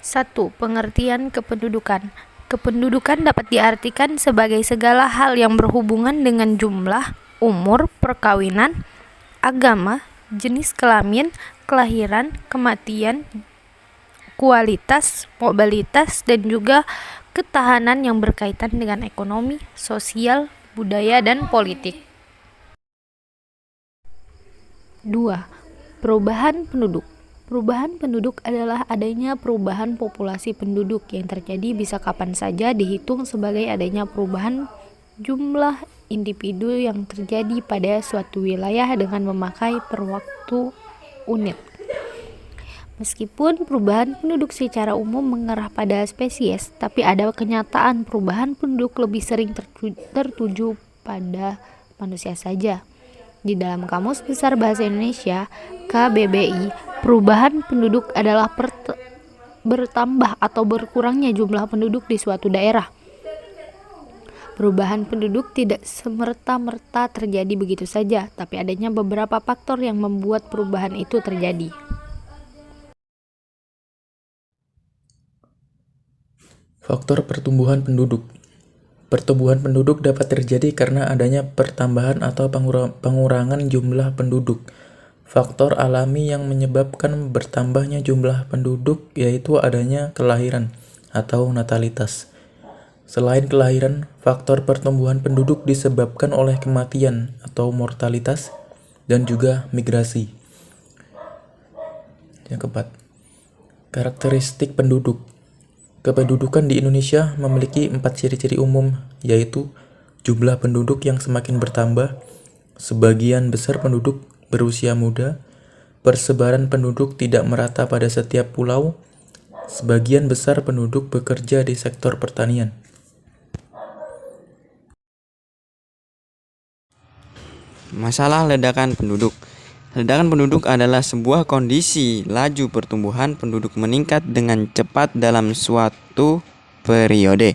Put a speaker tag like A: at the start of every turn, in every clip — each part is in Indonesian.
A: 1. Pengertian kependudukan. Kependudukan dapat diartikan sebagai segala hal yang berhubungan dengan jumlah, umur, perkawinan, agama, jenis kelamin, kelahiran, kematian, kualitas, mobilitas, dan juga ketahanan yang berkaitan dengan ekonomi, sosial, budaya, dan politik. 2. Perubahan penduduk. Perubahan penduduk adalah adanya perubahan populasi penduduk yang terjadi bisa kapan saja, dihitung sebagai adanya perubahan jumlah individu yang terjadi pada suatu wilayah dengan memakai per waktu unit. Meskipun perubahan penduduk secara umum mengarah pada spesies, tapi ada kenyataan perubahan penduduk lebih sering tertuju pada manusia saja. Di dalam Kamus Besar Bahasa Indonesia, KBBI, perubahan penduduk adalah bertambah atau berkurangnya jumlah penduduk di suatu daerah. Perubahan penduduk tidak semerta-merta terjadi begitu saja, tapi adanya beberapa faktor yang membuat perubahan itu terjadi.
B: Faktor pertumbuhan penduduk. Pertumbuhan penduduk dapat terjadi karena adanya pertambahan atau pengurangan jumlah penduduk. Faktor alami yang menyebabkan bertambahnya jumlah penduduk yaitu adanya kelahiran atau natalitas. Selain kelahiran, faktor pertumbuhan penduduk disebabkan oleh kematian atau mortalitas dan juga migrasi. Yang keempat, karakteristik penduduk. Kependudukan di Indonesia memiliki 4 ciri-ciri umum, yaitu jumlah penduduk yang semakin bertambah, sebagian besar penduduk berusia muda, persebaran penduduk tidak merata pada setiap pulau, sebagian besar penduduk bekerja di sektor pertanian.
C: Masalah ledakan penduduk. Ledakan penduduk adalah sebuah kondisi laju pertumbuhan penduduk meningkat dengan cepat dalam suatu periode.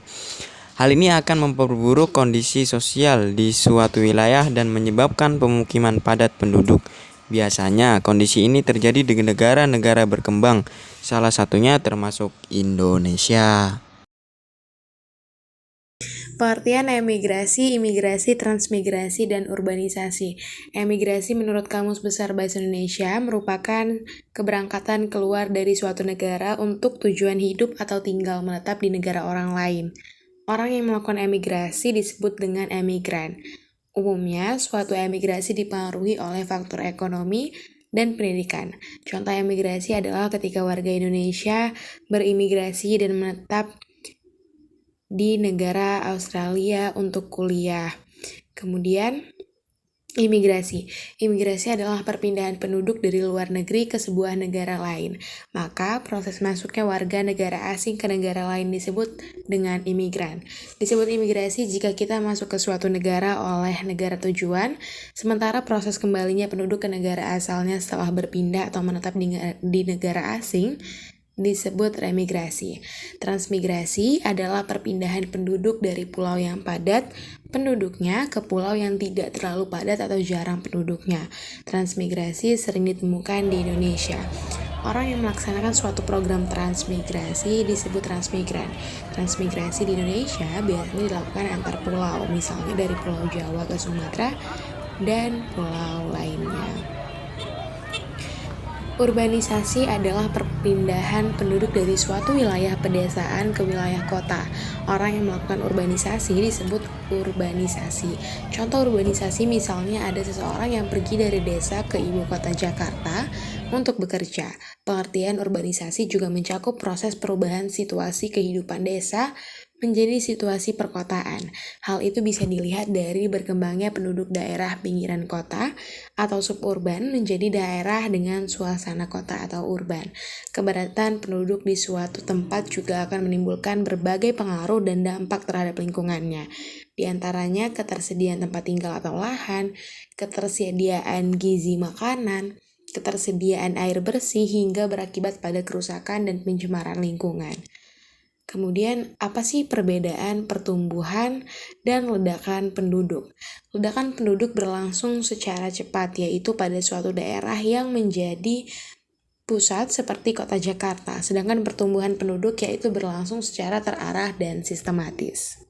C: Hal ini akan memperburuk kondisi sosial di suatu wilayah dan menyebabkan pemukiman padat penduduk. Biasanya kondisi ini terjadi di negara-negara berkembang, salah satunya termasuk Indonesia.
D: Pengertian emigrasi, imigrasi, transmigrasi, dan urbanisasi. Emigrasi menurut Kamus Besar Bahasa Indonesia merupakan keberangkatan keluar dari suatu negara untuk tujuan hidup atau tinggal menetap di negara orang lain. Orang yang melakukan emigrasi disebut dengan emigran. Umumnya, suatu emigrasi dipengaruhi oleh faktor ekonomi dan pendidikan. Contoh emigrasi adalah ketika warga Indonesia berimigrasi dan menetap di negara Australia untuk kuliah. Kemudian, imigrasi. Imigrasi adalah perpindahan penduduk dari luar negeri ke sebuah negara lain. Maka, proses masuknya warga negara asing ke negara lain disebut dengan imigran. Disebut imigrasi jika kita masuk ke suatu negara oleh negara tujuan, sementara proses kembalinya penduduk ke negara asalnya setelah berpindah atau menetap di negara asing disebut remigrasi. Transmigrasi adalah perpindahan penduduk dari pulau yang padat penduduknya ke pulau yang tidak terlalu padat atau jarang penduduknya. Transmigrasi sering ditemukan di Indonesia. Orang yang melaksanakan suatu program transmigrasi disebut transmigran. Transmigrasi di Indonesia biasanya dilakukan antar pulau, misalnya dari Pulau Jawa ke Sumatera dan pulau lainnya. Urbanisasi adalah perpindahan penduduk dari suatu wilayah pedesaan ke wilayah kota. Orang yang melakukan urbanisasi disebut urbanisasi. Contoh urbanisasi misalnya ada seseorang yang pergi dari desa ke ibu kota Jakarta untuk bekerja. Pengertian urbanisasi juga mencakup proses perubahan situasi kehidupan desa menjadi situasi perkotaan. Hal itu bisa dilihat dari berkembangnya penduduk daerah pinggiran kota atau suburban menjadi daerah dengan suasana kota atau urban. Kepadatan penduduk di suatu tempat juga akan menimbulkan berbagai pengaruh dan dampak terhadap lingkungannya. Di antaranya ketersediaan tempat tinggal atau lahan, ketersediaan gizi makanan, ketersediaan air bersih hingga berakibat pada kerusakan dan pencemaran lingkungan. Kemudian, apa sih perbedaan pertumbuhan dan ledakan penduduk? Ledakan penduduk berlangsung secara cepat, yaitu pada suatu daerah yang menjadi pusat seperti kota Jakarta, sedangkan pertumbuhan penduduk yaitu berlangsung secara terarah dan sistematis.